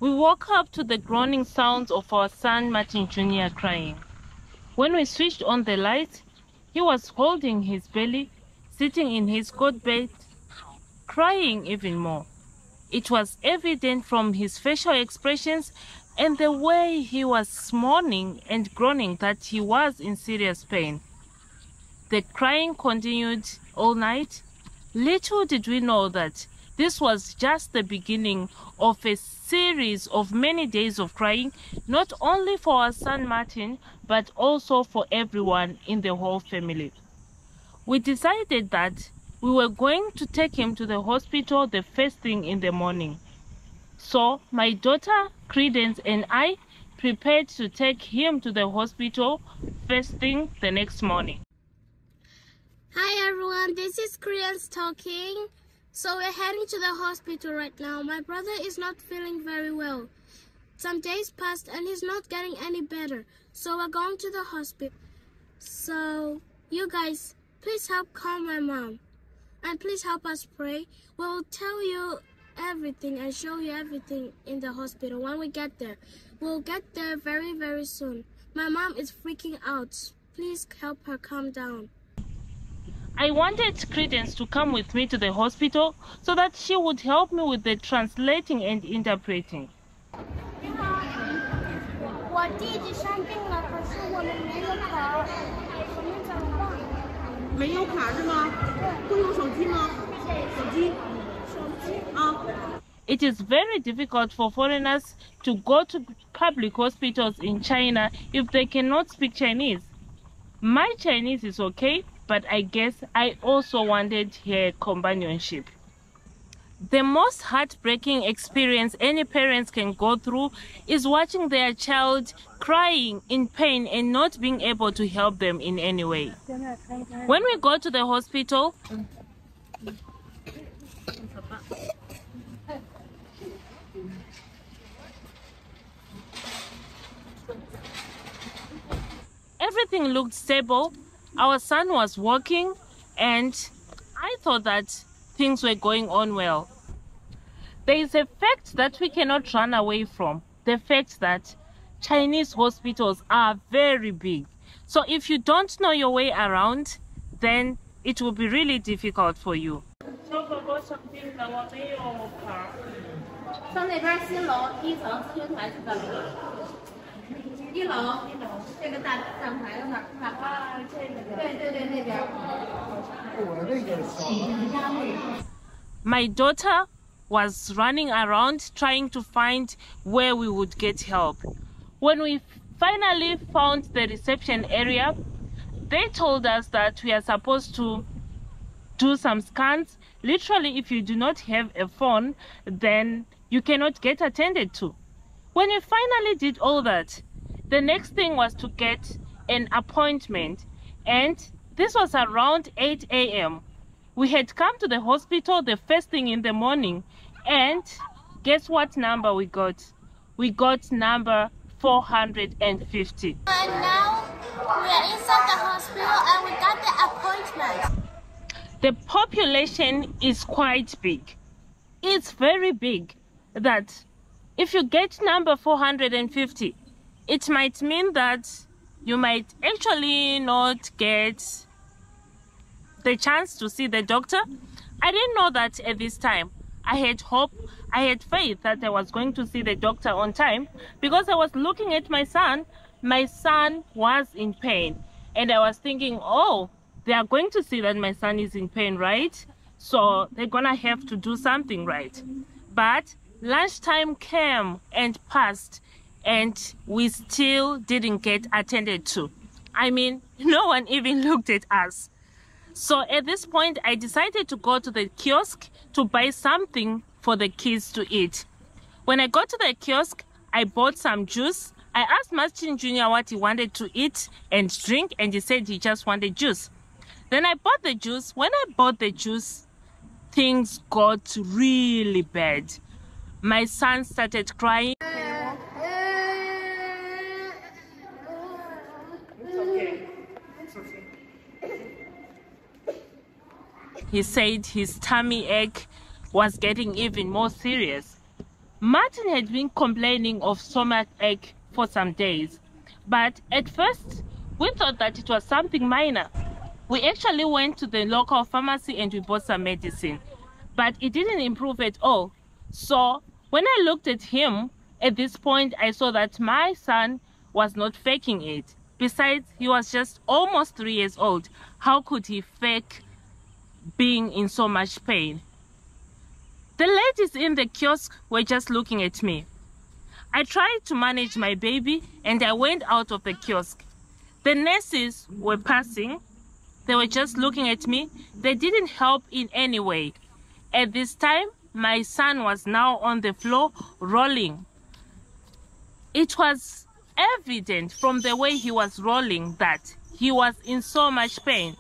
We woke up to the groaning sounds of our son Martin Jr. crying. When we switched on the light, he was holding his belly, sitting in his cot bed, crying even more. It was evident from his facial expressions and the way he was moaning and groaning that he was in serious pain. The crying continued all night. Little did we know that this was just the beginning of a series of many days of crying, not only for our son Martin, but also for everyone in the whole family. We decided that we were going to take him to the hospital the first thing in the morning. So my daughter, Credence, and I prepared to take him to the hospital first thing the next morning. Hi everyone, this is Credence talking. So we're heading to the hospital right now. My brother is not feeling very well. Some days passed and he's not getting any better. So we're going to the hospital. So you guys, please help calm my mom. And please help us pray. We'll tell you everything and show you everything in the hospital when we get there. We'll get there very, very soon. My mom is freaking out. Please help her calm down. I wanted Credence to come with me to the hospital so that she would help me with the translating and interpreting. It is very difficult for foreigners to go to public hospitals in China if they cannot speak Chinese. My Chinese is okay, but I guess I also wanted her companionship. The most heartbreaking experience any parents can go through is watching their child crying in pain and not being able to help them in any way. When we go to the hospital, everything looked stable. Our son was walking and I thought that things were going on well. There is a fact that we cannot run away from. The fact that Chinese hospitals are very big. So if you don't know your way around, then it will be really difficult for you. My daughter was running around trying to find where we would get help. When we finally found the reception area, they told us that we are supposed to do some scans. Literally, if you do not have a phone, then you cannot get attended to. When we finally did all that, the next thing was to get an appointment, and this was around 8 a.m. We had come to the hospital the first thing in the morning, and guess what number we got? We got number 450. And now we are inside the hospital and we got the appointment. The population is quite big. It's very big that if you get number 450, it might mean that you might actually not get the chance to see the doctor. I didn't know that at this time. I had hope, I had faith that I was going to see the doctor on time because I was looking at my son. My son was in pain and I was thinking, oh, they are going to see that my son is in pain, right? So they're gonna have to do something right. But lunchtime came and passed and we still didn't get attended to. I mean, no one even looked at us. So at this point, I decided to go to the kiosk to buy something for the kids to eat. When I got to the kiosk, I bought some juice. I asked Martin Jr. what he wanted to eat and drink, and he said he just wanted juice. Then I bought the juice. When I bought the juice, things got really bad. My son started crying. He said his tummy ache was getting even more serious. Martin had been complaining of stomach ache for some days, but at first we thought that it was something minor. We actually went to the local pharmacy and we bought some medicine, but it didn't improve at all. So when I looked at him, at this point I saw that my son was not faking it. Besides, he was just almost 3 years old. How could he fake being in so much pain? The ladies in the kiosk were just looking at me. I tried to manage my baby and I went out of the kiosk. The nurses were passing. They were just looking at me. They didn't help in any way. At this time, my son was now on the floor rolling. It was evident from the way he was rolling that he was in so much pain.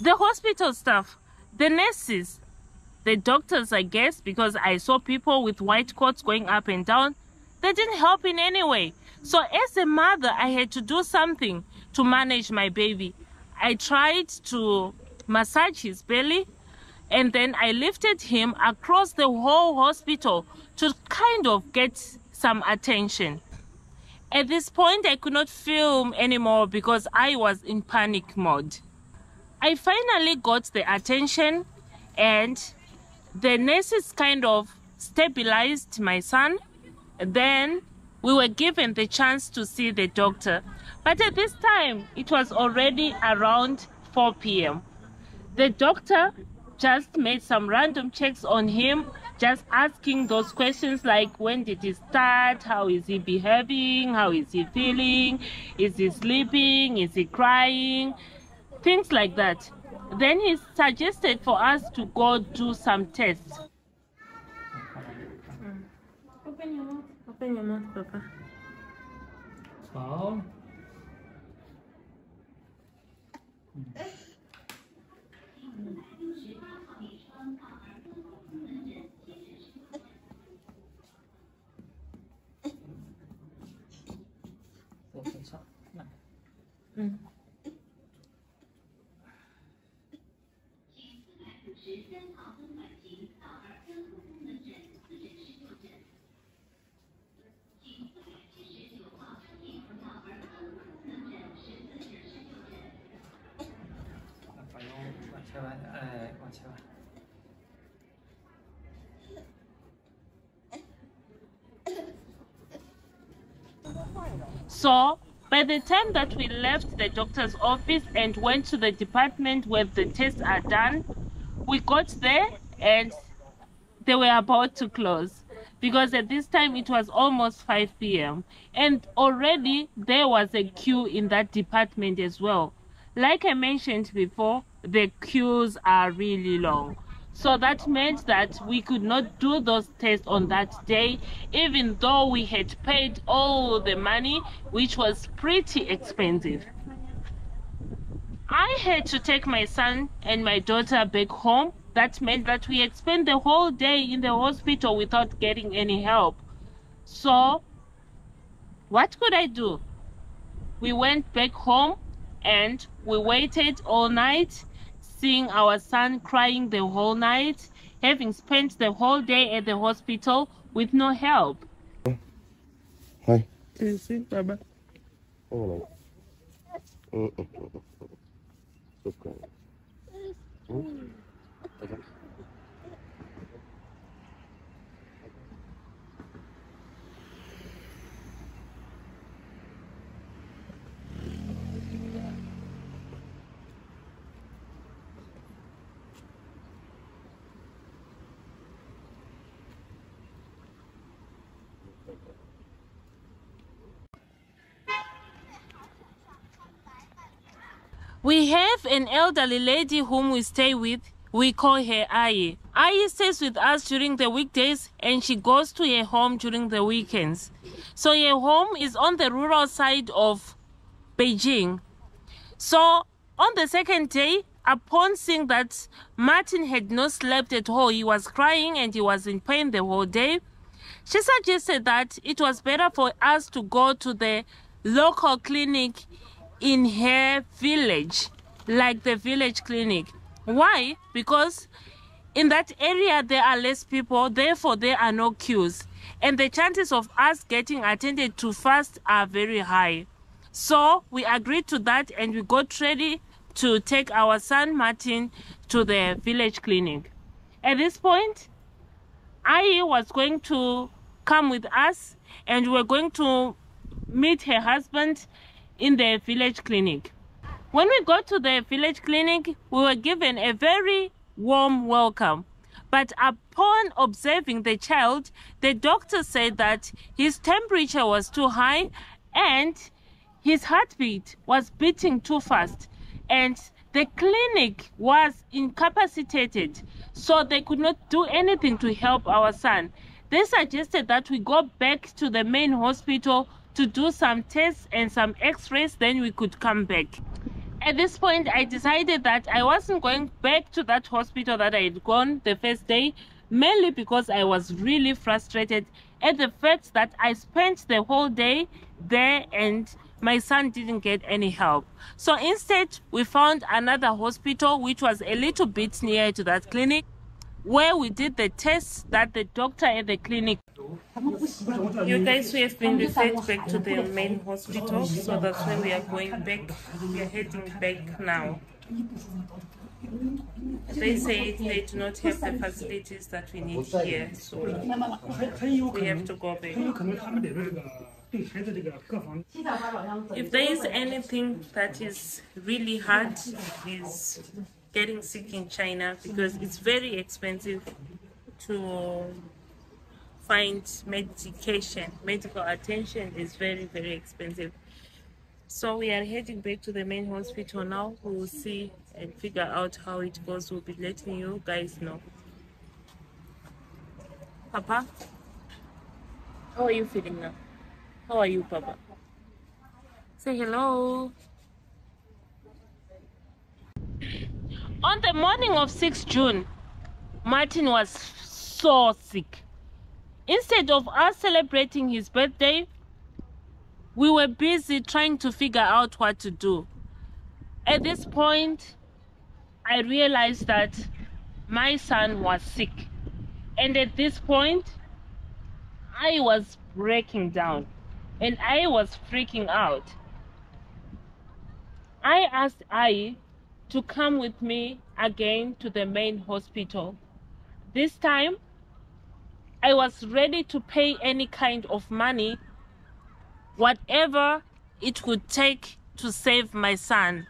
The hospital staff, the nurses, the doctors, I guess, because I saw people with white coats going up and down, they didn't help in any way. So as a mother, I had to do something to manage my baby. I tried to massage his belly, and then I lifted him across the whole hospital to kind of get some attention. At this point, I could not film anymore because I was in panic mode. I finally got the attention and the nurses kind of stabilized my son. Then we were given the chance to see the doctor. But at this time, it was already around 4 p.m. The doctor just made some random checks on him, just asking those questions like, when did he start? How is he behaving? How is he feeling? Is he sleeping? Is he crying? Things like that. Then he suggested for us to go do some tests. Open your mouth. Open your mouth, Papa. Wow. So by the time that we left the doctor's office and went to the department where the tests are done, we got there and they were about to close, because at this time it was almost 5 p.m. and already there was a queue in that department as well. Like I mentioned before, the queues are really long. So that meant that we could not do those tests on that day, even though we had paid all the money, which was pretty expensive. I had to take my son and my daughter back home. That meant that we had spent the whole day in the hospital without getting any help. So what could I do? We went back home and we waited all night, seeing our son crying the whole night, having spent the whole day at the hospital with no help. Hi. Can you see, Baba? Oh, no. Okay. Okay. We have an elderly lady whom we stay with. We call her Aye. Aye stays with us during the weekdays and she goes to her home during the weekends. So her home is on the rural side of Beijing. So on the second day, upon seeing that Martin had not slept at all, he was crying and he was in pain the whole day, she suggested that it was better for us to go to the local clinic in her village, like the village clinic. Why? Because in that area there are less people, therefore there are no queues. and the chances of us getting attended to first are very high. So we agreed to that, and we got ready to take our son Martin to the village clinic. At this point, I was going to come with us, and we were going to meet her husband in the village clinic. When we got to the village clinic, we were given a very warm welcome. But upon observing the child, the doctor said that his temperature was too high and his heartbeat was beating too fast, and the clinic was incapacitated, so they could not do anything to help our son. They suggested that we go back to the main hospital to do some tests and some x-rays, then we could come back. At this point, I decided that I wasn't going back to that hospital that I had gone the first day, mainly because I was really frustrated at the fact that I spent the whole day there and my son didn't get any help. So instead, we found another hospital which was a little bit near to that clinic, where we did the tests that the doctor at the clinic. You guys, we have been referred back to the main hospital, so that's where we are going back. We are heading back now. They say they do not have the facilities that we need here, so we have to go back. If there is anything that is really hard, is getting sick in China, because it's very expensive to find medication. Medical attention is very, very expensive. So we are heading back to the main hospital now. We will see and figure out how it goes. We'll be letting you guys know. Papa, how are you feeling now? How are you, Papa? Say hello. On the morning of 6th June, Martin was so sick. Instead of us celebrating his birthday, we were busy trying to figure out what to do. At this point, I realized that my son was sick. And at this point, I was breaking down and I was freaking out. I asked Ai to come with me again to the main hospital. This time, I was ready to pay any kind of money, whatever it would take to save my son,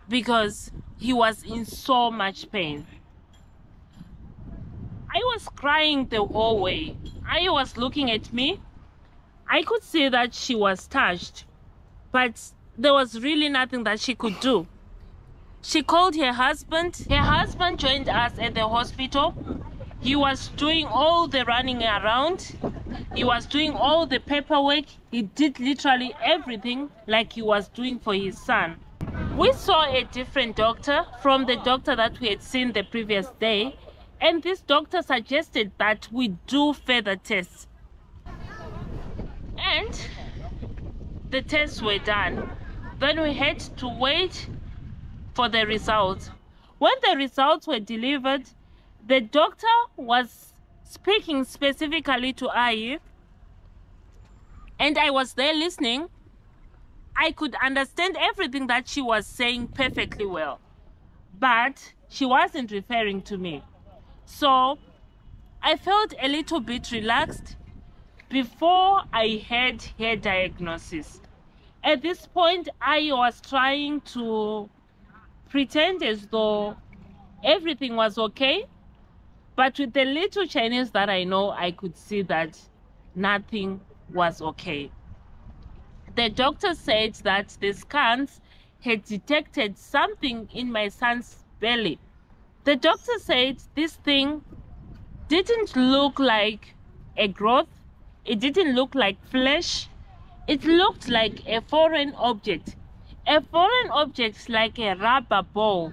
because he was in so much pain. I was crying the whole way. I was looking at me. I could see that she was touched, but there was really nothing that she could do. She called her husband. Her husband joined us at the hospital. He was doing all the running around. He was doing all the paperwork. He did literally everything like he was doing for his son. We saw a different doctor from the doctor that we had seen the previous day, and this doctor suggested that we do further tests. And the tests were done. Then we had to wait for the results. When the results were delivered, the doctor was speaking specifically to Ai, and I was there listening. I could understand everything that she was saying perfectly well, but she wasn't referring to me. So I felt a little bit relaxed before I had her diagnosis. At this point, I was trying to pretend as though everything was okay, but with the little Chinese that I know, I could see that nothing was okay. The doctor said that the scans had detected something in my son's belly. The doctor said this thing didn't look like a growth. It didn't look like flesh. It looked like a foreign object. A foreign object like a rubber ball.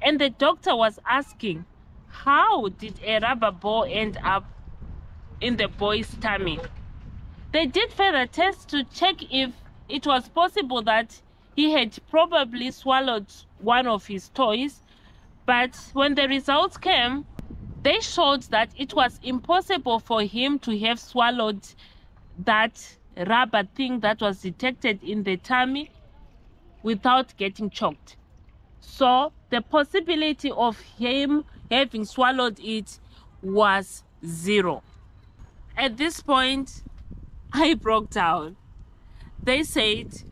And the doctor was asking, how did a rubber ball end up in the boy's tummy? They did further tests to check if it was possible that he had probably swallowed one of his toys, but when the results came, they showed that it was impossible for him to have swallowed that rubber thing that was detected in the tummy without getting choked. So the possibility of him having swallowed it was 0. At this point, I broke down. They said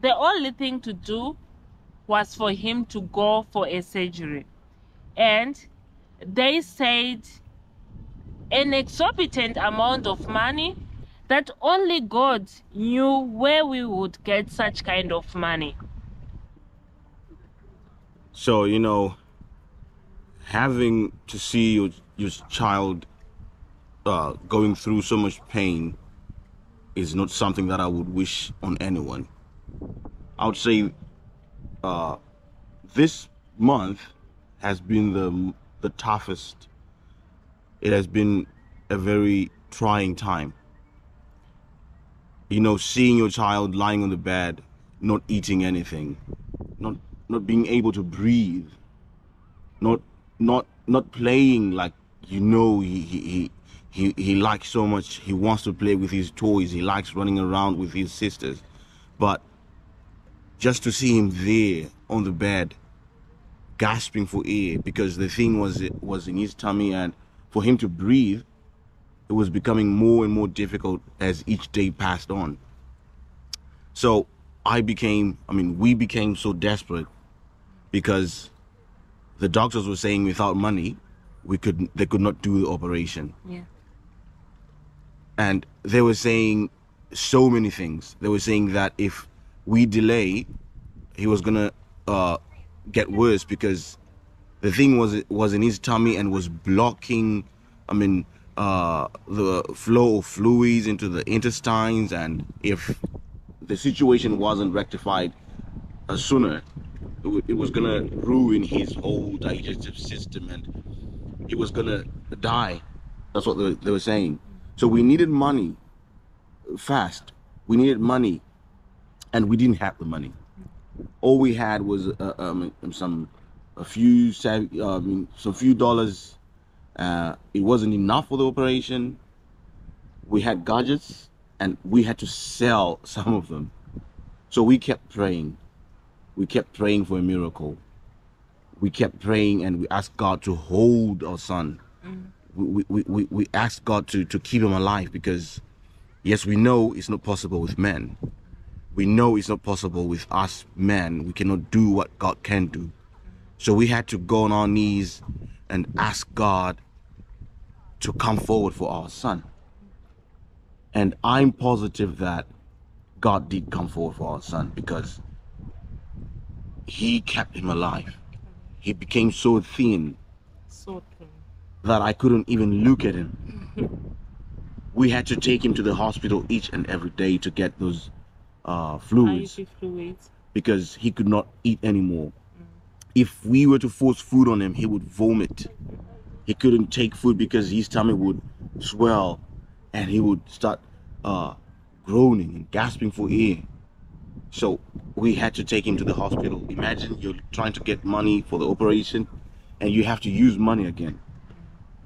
the only thing to do was for him to go for a surgery. And they said an exorbitant amount of money that only God knew where we would get such kind of money. So, you know, having to see your child going through so much pain is not something that I would wish on anyone. I would say this month has been the toughest. It has been a very trying time. You know, seeing your child lying on the bed, not eating anything, not being able to breathe, not playing like, you know, he likes so much. He wants to play with his toys. He likes running around with his sisters, but just to see him there on the bed, gasping for air because the thing was in his tummy, and for him to breathe, it was becoming more and more difficult as each day passed on. So we became so desperate because the doctors were saying without money, they could not do the operation. Yeah. And they were saying so many things. They were saying that if we delay, he was gonna get worse because the thing was in his tummy and was blocking, the flow of fluids into the intestines, and if the situation wasn't rectified sooner, it was gonna ruin his whole digestive system and he was gonna die. That's what they were saying. So we needed money fast. We needed money, and we didn't have the money. All we had was some few dollars. It wasn't enough for the operation. We had gadgets, and we had to sell some of them. So we kept praying. We kept praying for a miracle. We kept praying, and we asked God to hold our son. We asked God to keep him alive, because yes, we know it's not possible with men. We know it's not possible with us men. We cannot do what God can do. So we had to go on our knees and ask God to come forward for our son. And I'm positive that God did come forward for our son, because he kept him alive. He became so thin that I couldn't even look at him. We had to take him to the hospital each and every day to get those fluids, because he could not eat anymore. If we were to force food on him, he would vomit. He couldn't take food because his tummy would swell and he would start groaning and gasping for air. So we had to take him to the hospital. Imagine you're trying to get money for the operation and you have to use money again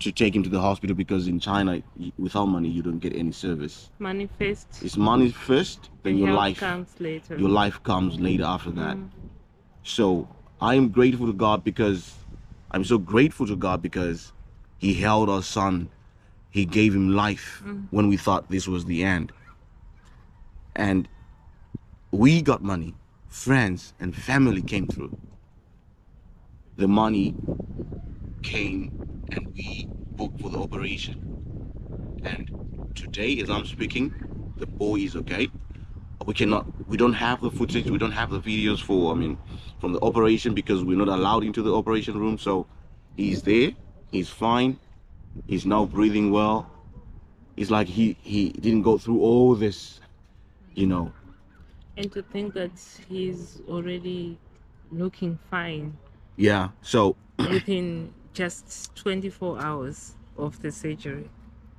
to take him to the hospital, because in China, without money, you don't get any service. Money first. It's money first, then your life comes later. Your life comes later after that. So I am grateful to God, because I'm so grateful to God because he held our son. He gave him life when we thought this was the end. And we got money. Friends and family came through. The money came and we booked for the operation. And today, as I'm speaking, the boy is okay. We don't have the footage, we don't have the videos from the operation, because we're not allowed into the operation room. So he's there, he's fine, he's now breathing well. It's like he didn't go through all this, you know. And to think that he's already looking fine. Yeah, so within just 24 hours of the surgery.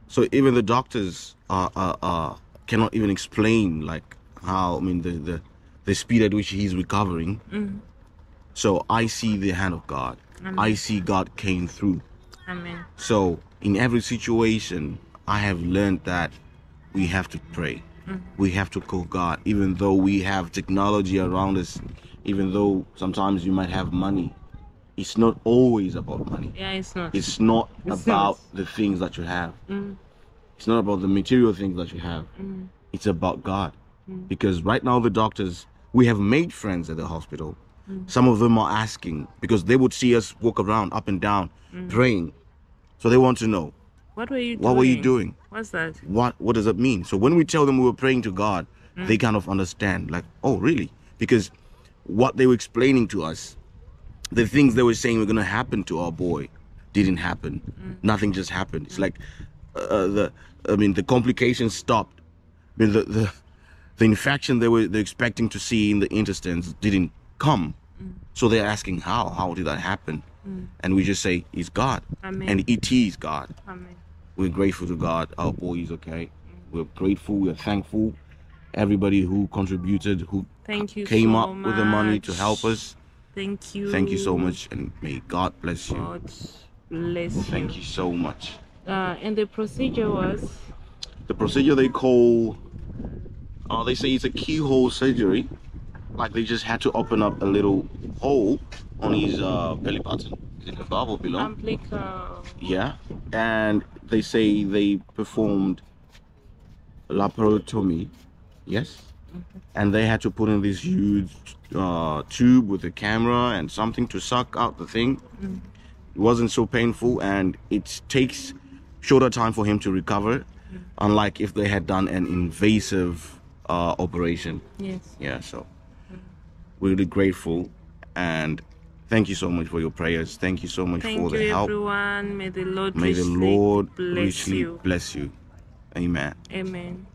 So even the doctors cannot even explain like how, the speed at which he's recovering. So I see the hand of God. I see God came through. Amen. So in every situation, I have learned that we have to pray. We have to call God, even though we have technology around us, even though sometimes you might have money. It's not always about money. Yeah, it's not. It's not It's about not. the things that you have. It's not about the material things that you have. It's about God. Because right now the doctors, we have made friends at the hospital. Some of them are asking, because they would see us walk around up and down praying. So they want to know, What were you doing? what were you doing? What's that? What does that mean? So when we tell them we were praying to God, they kind of understand, like, oh, really? Because what they were explaining to us, the things they were saying were going to happen to our boy didn't happen. Nothing just happened. It's like the complications stopped. I mean, the infection they're expecting to see in the intestines didn't come. So they're asking how did that happen? And we just say, it's God. Amen. And it is God. Amen. We're grateful to God. Our boy is okay. We're grateful. We're thankful. Everybody who contributed, who Thank you came so up with the money to much. help us. Thank you. Thank you so much, and may God bless you. God bless you. Thank you so much. And the procedure was? The procedure they call, they say it's a keyhole surgery. Like they just had to open up a little hole on his belly button. Is it above or below? Umbilical. Yeah. And they say they performed laparotomy. Yes. And they had to put in this huge tube with a camera and something to suck out the thing. It wasn't so painful, and it takes shorter time for him to recover, unlike if they had done an invasive operation. Yes. Yeah, so we're really grateful, and thank you so much for your prayers. Thank you so much for the help. Thank you, everyone. May the Lord May the Lord bless richly you. bless you. Amen. Amen.